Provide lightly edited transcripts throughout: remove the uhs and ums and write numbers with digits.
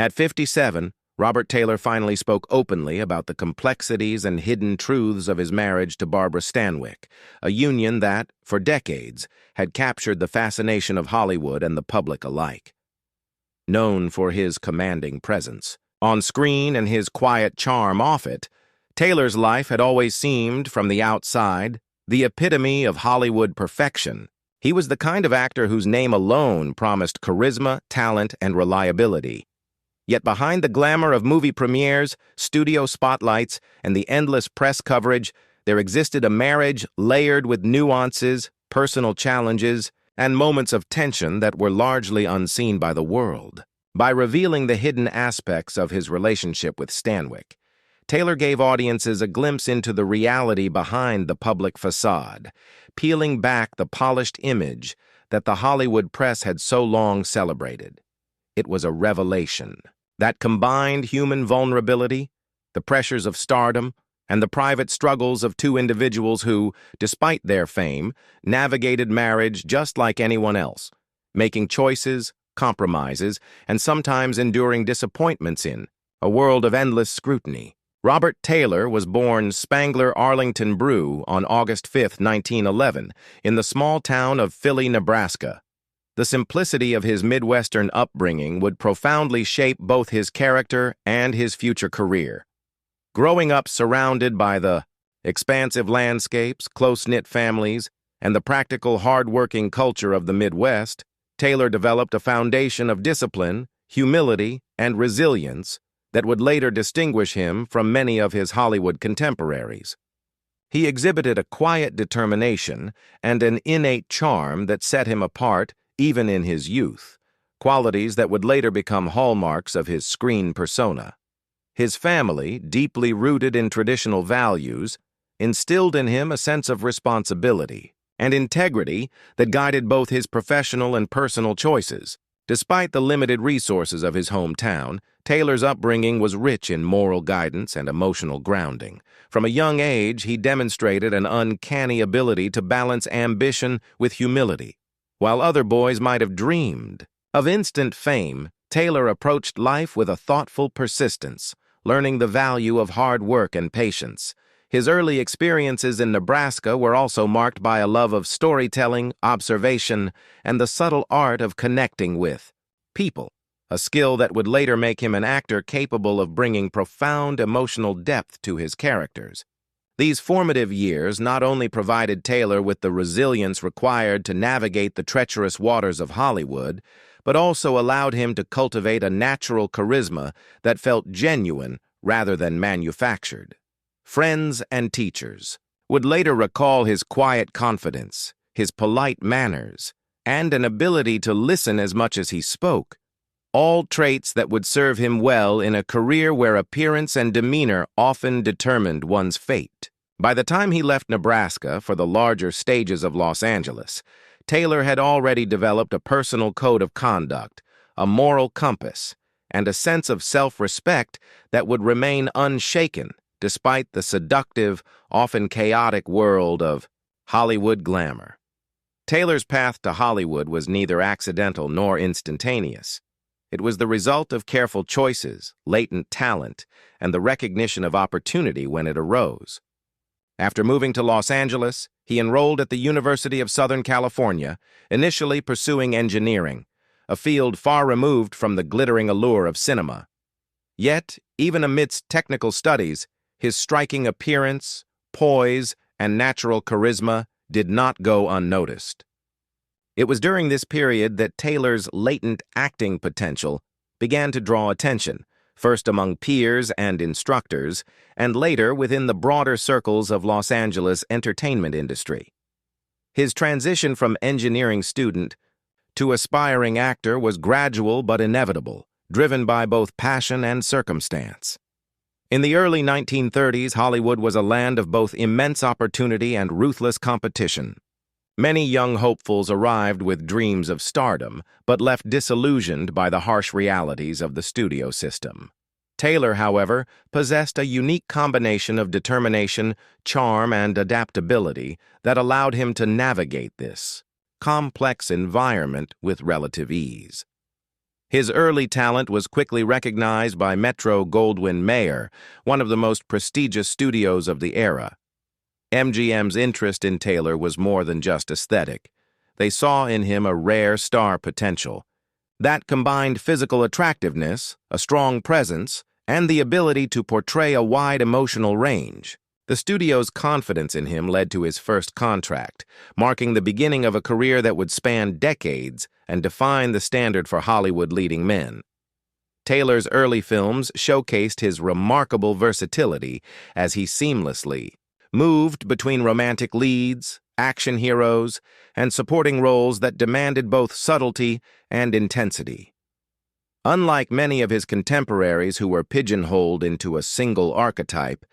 At 57, Robert Taylor finally spoke openly about the complexities and hidden truths of his marriage to Barbara Stanwyck, a union that, for decades, had captured the fascination of Hollywood and the public alike. Known for his commanding presence on screen and his quiet charm off it, Taylor's life had always seemed, from the outside, the epitome of Hollywood perfection. He was the kind of actor whose name alone promised charisma, talent, and reliability. Yet behind the glamour of movie premieres, studio spotlights, and the endless press coverage, there existed a marriage layered with nuances, personal challenges, and moments of tension that were largely unseen by the world. By revealing the hidden aspects of his relationship with Stanwyck, Taylor gave audiences a glimpse into the reality behind the public facade, peeling back the polished image that the Hollywood press had so long celebrated. It was a revelation that combined human vulnerability, the pressures of stardom, and the private struggles of two individuals who, despite their fame, navigated marriage just like anyone else, making choices, compromises, and sometimes enduring disappointments in a world of endless scrutiny. Robert Taylor was born Spangler Arlington Brew on August 5, 1911, in the small town of Philly, Nebraska. The simplicity of his Midwestern upbringing would profoundly shape both his character and his future career. Growing up surrounded by the expansive landscapes, close-knit families, and the practical, hard-working culture of the Midwest, Taylor developed a foundation of discipline, humility, and resilience that would later distinguish him from many of his Hollywood contemporaries. He exhibited a quiet determination and an innate charm that set him apart even in his youth, qualities that would later become hallmarks of his screen persona. His family, deeply rooted in traditional values, instilled in him a sense of responsibility and integrity that guided both his professional and personal choices. Despite the limited resources of his hometown, Taylor's upbringing was rich in moral guidance and emotional grounding. From a young age, he demonstrated an uncanny ability to balance ambition with humility. While other boys might have dreamed of instant fame, Taylor approached life with a thoughtful persistence, learning the value of hard work and patience. His early experiences in Nebraska were also marked by a love of storytelling, observation, and the subtle art of connecting with people, a skill that would later make him an actor capable of bringing profound emotional depth to his characters. These formative years not only provided Taylor with the resilience required to navigate the treacherous waters of Hollywood, but also allowed him to cultivate a natural charisma that felt genuine rather than manufactured. Friends and teachers would later recall his quiet confidence, his polite manners, and an ability to listen as much as he spoke, all traits that would serve him well in a career where appearance and demeanor often determined one's fate. By the time he left Nebraska for the larger stages of Los Angeles, Taylor had already developed a personal code of conduct, a moral compass, and a sense of self-respect that would remain unshaken despite the seductive, often chaotic world of Hollywood glamour. Taylor's path to Hollywood was neither accidental nor instantaneous. It was the result of careful choices, latent talent, and the recognition of opportunity when it arose. After moving to Los Angeles, he enrolled at the University of Southern California, initially pursuing engineering, a field far removed from the glittering allure of cinema. Yet, even amidst technical studies, his striking appearance, poise, and natural charisma did not go unnoticed. It was during this period that Taylor's latent acting potential began to draw attention, first among peers and instructors, and later within the broader circles of Los Angeles' entertainment industry. His transition from engineering student to aspiring actor was gradual but inevitable, driven by both passion and circumstance. In the early 1930s, Hollywood was a land of both immense opportunity and ruthless competition. Many young hopefuls arrived with dreams of stardom, but left disillusioned by the harsh realities of the studio system. Taylor, however, possessed a unique combination of determination, charm, and adaptability that allowed him to navigate this complex environment with relative ease. His early talent was quickly recognized by Metro-Goldwyn-Mayer, one of the most prestigious studios of the era. MGM's interest in Taylor was more than just aesthetic. They saw in him a rare star potential. That combined physical attractiveness, a strong presence, and the ability to portray a wide emotional range. The studio's confidence in him led to his first contract, marking the beginning of a career that would span decades and define the standard for Hollywood leading men. Taylor's early films showcased his remarkable versatility as he seamlessly moved between romantic leads, action heroes, and supporting roles that demanded both subtlety and intensity. Unlike many of his contemporaries who were pigeonholed into a single archetype,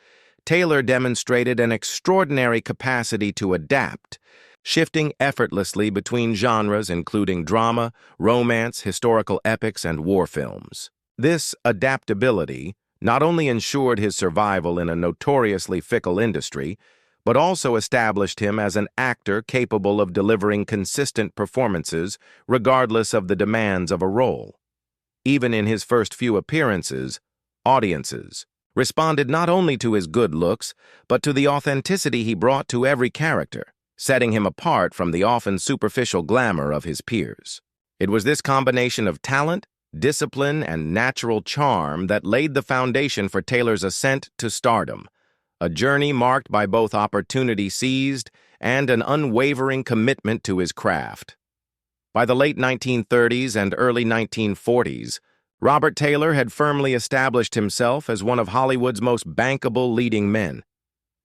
Taylor demonstrated an extraordinary capacity to adapt, shifting effortlessly between genres including drama, romance, historical epics, and war films. This adaptability not only ensured his survival in a notoriously fickle industry, but also established him as an actor capable of delivering consistent performances regardless of the demands of a role. Even in his first few appearances, audiences responded not only to his good looks, but to the authenticity he brought to every character, setting him apart from the often superficial glamour of his peers. It was this combination of talent, discipline, and natural charm that laid the foundation for Taylor's ascent to stardom, a journey marked by both opportunity seized and an unwavering commitment to his craft. By the late 1930s and early 1940s, Robert Taylor had firmly established himself as one of Hollywood's most bankable leading men.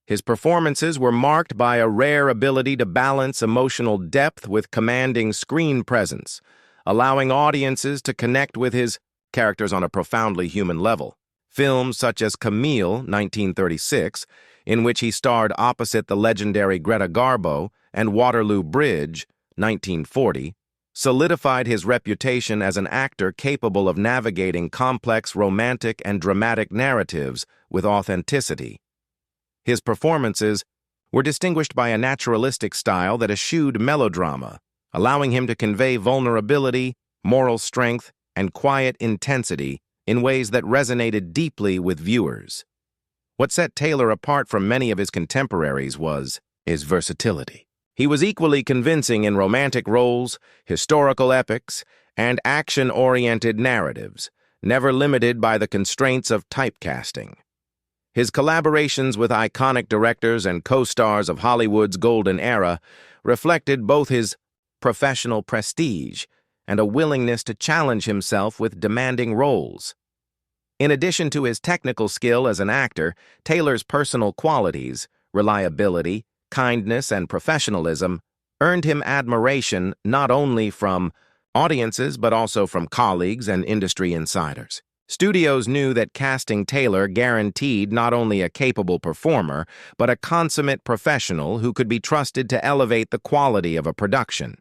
His performances were marked by a rare ability to balance emotional depth with commanding screen presence, allowing audiences to connect with his characters on a profoundly human level. Films such as Camille, 1936, in which he starred opposite the legendary Greta Garbo, and Waterloo Bridge, 1940, solidified his reputation as an actor capable of navigating complex romantic and dramatic narratives with authenticity. His performances were distinguished by a naturalistic style that eschewed melodrama, allowing him to convey vulnerability, moral strength, and quiet intensity in ways that resonated deeply with viewers. What set Taylor apart from many of his contemporaries was his versatility. He was equally convincing in romantic roles, historical epics, and action-oriented narratives, never limited by the constraints of typecasting. His collaborations with iconic directors and co-stars of Hollywood's golden era reflected both his professional prestige and a willingness to challenge himself with demanding roles. In addition to his technical skill as an actor, Taylor's personal qualities, reliability, kindness, and professionalism earned him admiration not only from audiences but also from colleagues and industry insiders. Studios knew that casting Taylor guaranteed not only a capable performer, but a consummate professional who could be trusted to elevate the quality of a production.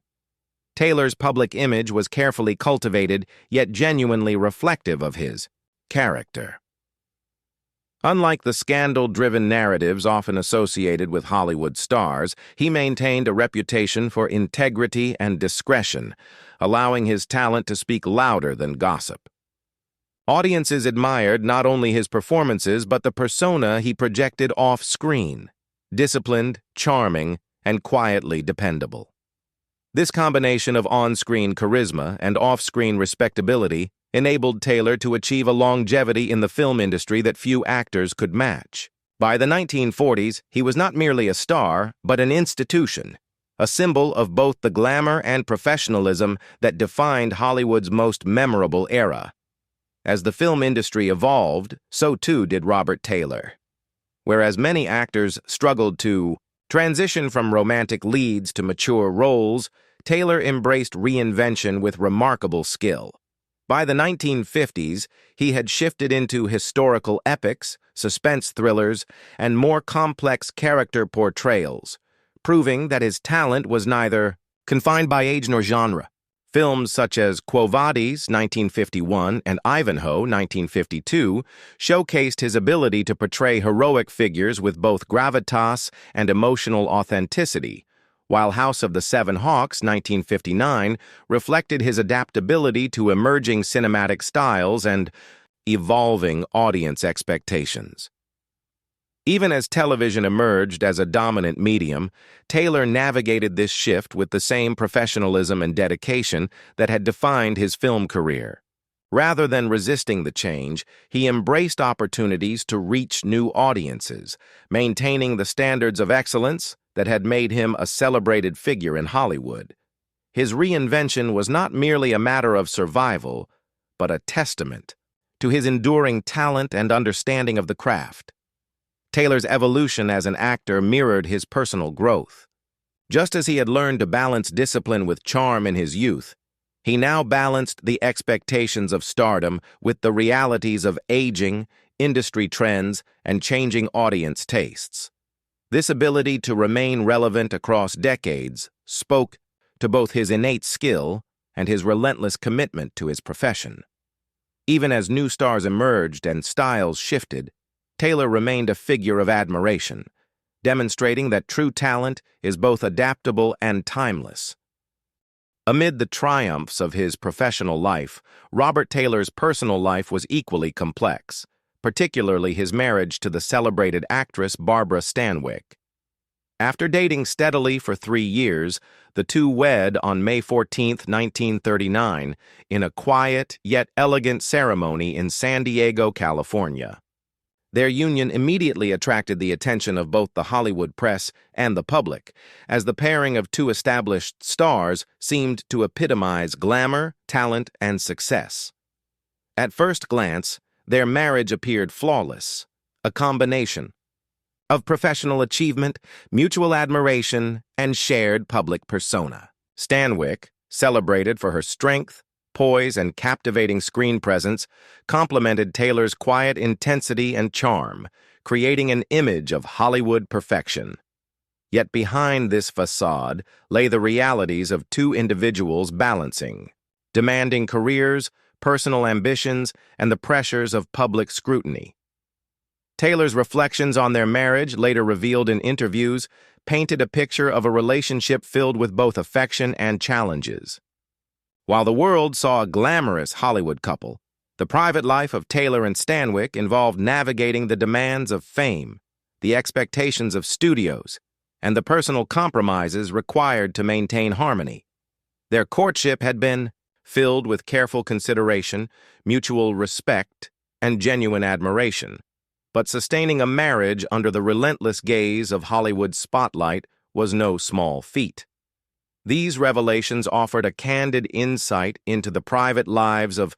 Taylor's public image was carefully cultivated, yet genuinely reflective of his character. Unlike the scandal-driven narratives often associated with Hollywood stars, he maintained a reputation for integrity and discretion, allowing his talent to speak louder than gossip. Audiences admired not only his performances but the persona he projected off-screen, disciplined, charming, and quietly dependable. This combination of on-screen charisma and off-screen respectability enabled Taylor to achieve a longevity in the film industry that few actors could match. By the 1940s, he was not merely a star, but an institution, a symbol of both the glamour and professionalism that defined Hollywood's most memorable era. As the film industry evolved, so too did Robert Taylor. Whereas many actors struggled to transition from romantic leads to mature roles, Taylor embraced reinvention with remarkable skill. By the 1950s, he had shifted into historical epics, suspense thrillers, and more complex character portrayals, proving that his talent was neither confined by age nor genre. Films such as Quo Vadis, 1951, and Ivanhoe, 1952, showcased his ability to portray heroic figures with both gravitas and emotional authenticity, while House of the Seven Hawks, 1959, reflected his adaptability to emerging cinematic styles and evolving audience expectations. Even as television emerged as a dominant medium, Taylor navigated this shift with the same professionalism and dedication that had defined his film career. Rather than resisting the change, he embraced opportunities to reach new audiences, maintaining the standards of excellence that had made him a celebrated figure in Hollywood. His reinvention was not merely a matter of survival, but a testament to his enduring talent and understanding of the craft. Taylor's evolution as an actor mirrored his personal growth. Just as he had learned to balance discipline with charm in his youth, he now balanced the expectations of stardom with the realities of aging, industry trends, and changing audience tastes. This ability to remain relevant across decades spoke to both his innate skill and his relentless commitment to his profession. Even as new stars emerged and styles shifted, Taylor remained a figure of admiration, demonstrating that true talent is both adaptable and timeless. Amid the triumphs of his professional life, Robert Taylor's personal life was equally complex, particularly his marriage to the celebrated actress Barbara Stanwyck. After dating steadily for 3 years, the two wed on May 14, 1939, in a quiet yet elegant ceremony in San Diego, California. Their union immediately attracted the attention of both the Hollywood press and the public, as the pairing of two established stars seemed to epitomize glamour, talent, and success. At first glance, their marriage appeared flawless, a combination of professional achievement, mutual admiration, and shared public persona. Stanwyck, celebrated for her strength, poise, and captivating screen presence, complemented Taylor's quiet intensity and charm, creating an image of Hollywood perfection. Yet behind this facade lay the realities of two individuals balancing demanding careers, personal ambitions, and the pressures of public scrutiny. Taylor's reflections on their marriage, later revealed in interviews, painted a picture of a relationship filled with both affection and challenges. While the world saw a glamorous Hollywood couple, the private life of Taylor and Stanwyck involved navigating the demands of fame, the expectations of studios, and the personal compromises required to maintain harmony. Their courtship had been filled with careful consideration, mutual respect, and genuine admiration. But sustaining a marriage under the relentless gaze of Hollywood's spotlight was no small feat. These revelations offered a candid insight into the private lives of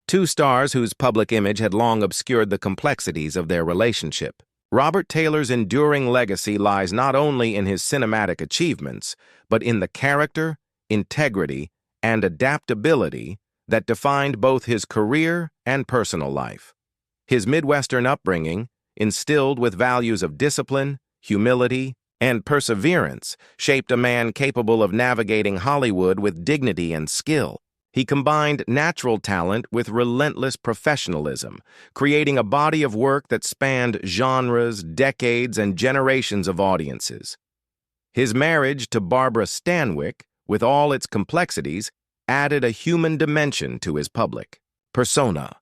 two stars whose public image had long obscured the complexities of their relationship. Robert Taylor's enduring legacy lies not only in his cinematic achievements, but in the character, integrity, and adaptability that defined both his career and personal life. His Midwestern upbringing, instilled with values of discipline, humility, and perseverance, shaped a man capable of navigating Hollywood with dignity and skill. He combined natural talent with relentless professionalism, creating a body of work that spanned genres, decades, and generations of audiences. His marriage to Barbara Stanwyck, with all its complexities, added a human dimension to his public persona,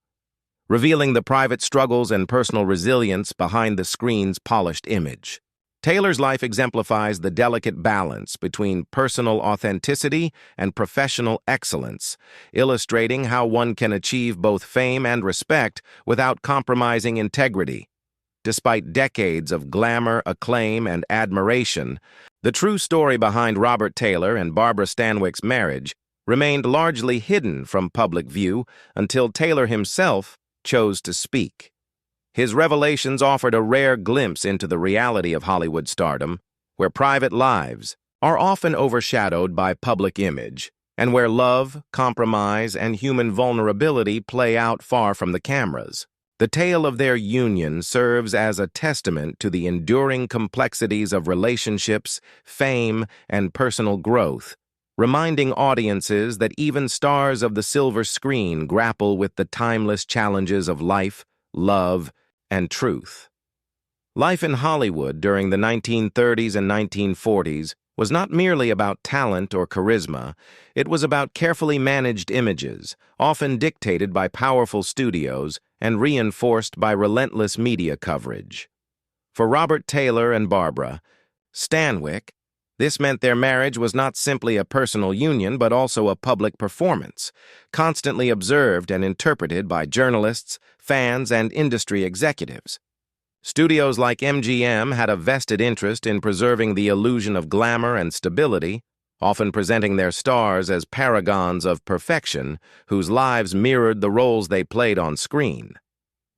revealing the private struggles and personal resilience behind the screen's polished image. Taylor's life exemplifies the delicate balance between personal authenticity and professional excellence, illustrating how one can achieve both fame and respect without compromising integrity. Despite decades of glamour, acclaim, and admiration, the true story behind Robert Taylor and Barbara Stanwyck's marriage remained largely hidden from public view until Taylor himself chose to speak. His revelations offered a rare glimpse into the reality of Hollywood stardom, where private lives are often overshadowed by public image, and where love, compromise, and human vulnerability play out far from the cameras. The tale of their union serves as a testament to the enduring complexities of relationships, fame, and personal growth, reminding audiences that even stars of the silver screen grapple with the timeless challenges of life, love, and truth. Life in Hollywood during the 1930s and 1940s was not merely about talent or charisma, it was about carefully managed images, often dictated by powerful studios and reinforced by relentless media coverage. For Robert Taylor and Barbara Stanwyck, this meant their marriage was not simply a personal union but also a public performance, constantly observed and interpreted by journalists, fans, and industry executives. Studios like MGM had a vested interest in preserving the illusion of glamour and stability, often presenting their stars as paragons of perfection whose lives mirrored the roles they played on screen.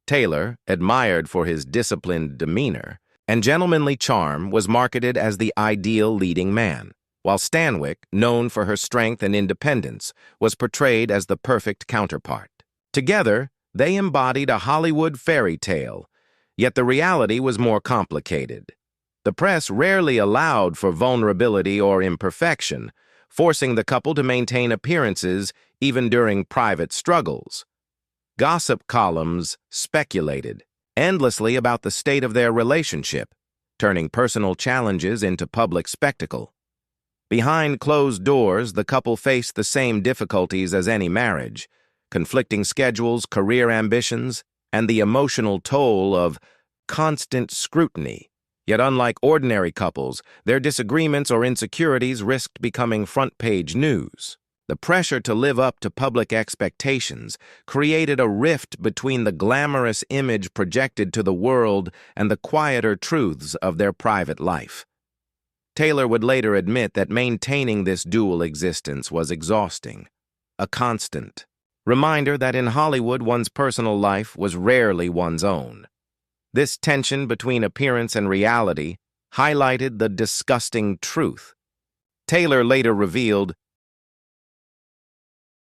Taylor, admired for his disciplined demeanor and gentlemanly charm, was marketed as the ideal leading man, while Stanwyck, known for her strength and independence, was portrayed as the perfect counterpart. Together, they embodied a Hollywood fairy tale, yet the reality was more complicated. The press rarely allowed for vulnerability or imperfection, forcing the couple to maintain appearances even during private struggles. Gossip columns speculated endlessly about the state of their relationship, turning personal challenges into public spectacle. Behind closed doors, the couple faced the same difficulties as any marriage: conflicting schedules, career ambitions, and the emotional toll of constant scrutiny. Yet unlike ordinary couples, their disagreements or insecurities risked becoming front-page news. The pressure to live up to public expectations created a rift between the glamorous image projected to the world and the quieter truths of their private life. Taylor would later admit that maintaining this dual existence was exhausting, a constant reminder that in Hollywood one's personal life was rarely one's own. This tension between appearance and reality highlighted the disgusting truth. Taylor later revealed,